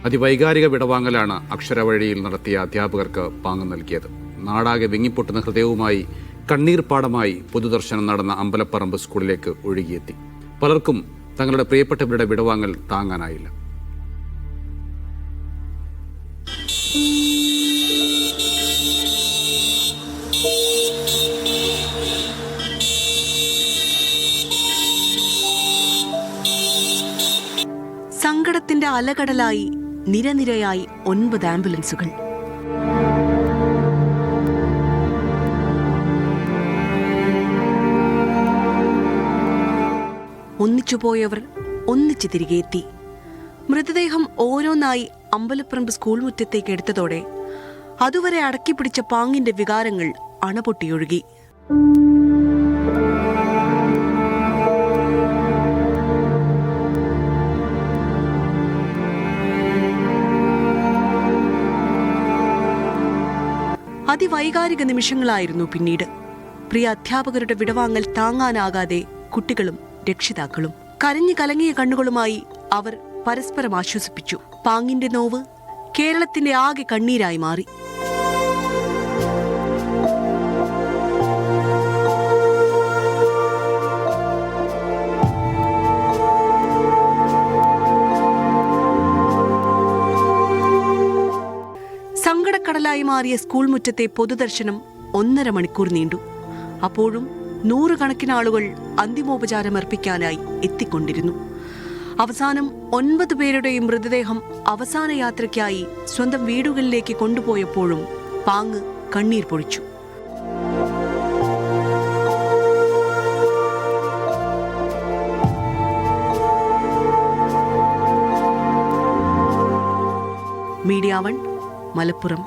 അതിവൈകാരിക വിടവാങ്ങലാണ് അക്ഷരവഴിയിൽ നടത്തിയ അധ്യാപകർക്ക് പാങ്ങ് നൽകിയത്. നാടാകെ വിങ്ങിപ്പൊട്ടുന്ന ഹൃദയവുമായി കണ്ണീർപ്പാടമായി പൊതുദർശനം നടന്ന അമ്പലപ്പറമ്പ് സ്കൂളിലേക്ക് ഒഴുകിയെത്തി. പലർക്കും തങ്ങളുടെ പ്രിയപ്പെട്ടവരുടെ വിടവാങ്ങൽ താങ്ങാനായില്ല. സങ്കടത്തിന്റെ അലകടലായി നിരനിരയായി 9 ആംബുലൻസുകൾ. ഒന്നിച്ചുപോയവർ ഒന്നിച്ചു തിരികെ എത്തി. മൃതദേഹം ഓരോന്നായി അമ്പലപ്പറമ്പ് സ്കൂൾ മുറ്റത്തേക്ക് എടുത്തതോടെ അതുവരെ അടക്കിപ്പിടിച്ച പാങ്ങിന്റെ വികാരങ്ങൾ അണപൊട്ടിയൊഴുകി. അതിവൈകാരിക നിമിഷങ്ങളായിരുന്നു പിന്നീട്. പ്രിയ അധ്യാപകരുടെ വിടവാങ്ങൽ താങ്ങാനാകാതെ കുട്ടികളും രക്ഷിതാക്കളും കരഞ്ഞു കലങ്ങിയ കണ്ണുകളുമായി അവർ പരസ്പരം ആശ്വസിപ്പിച്ചു. പാങ്ങിന്റെ നോവ് കേരളത്തിന്റെ ആകെ കണ്ണീരായി മാറി. സങ്കടക്കടലായി മാറിയ സ്കൂൾ മുറ്റത്തെ പൊതുദർശനം 1.5 മണിക്കൂർ നീണ്ടു. അപ്പോഴും 100 കണക്കിന് ആളുകൾ അന്തിമോപചാരം അർപ്പിക്കാനായി എത്തിക്കൊണ്ടിരുന്നു. അവസാനം 9 പേരുടെയും മൃതദേഹം അവസാന യാത്രയ്ക്കായി സ്വന്തം വീടുകളിലേക്ക് കൊണ്ടുപോയപ്പോഴും പാങ്ങ് കണ്ണീർ പൊഴിച്ചു. മീഡിയ 1 മലപ്പുറം.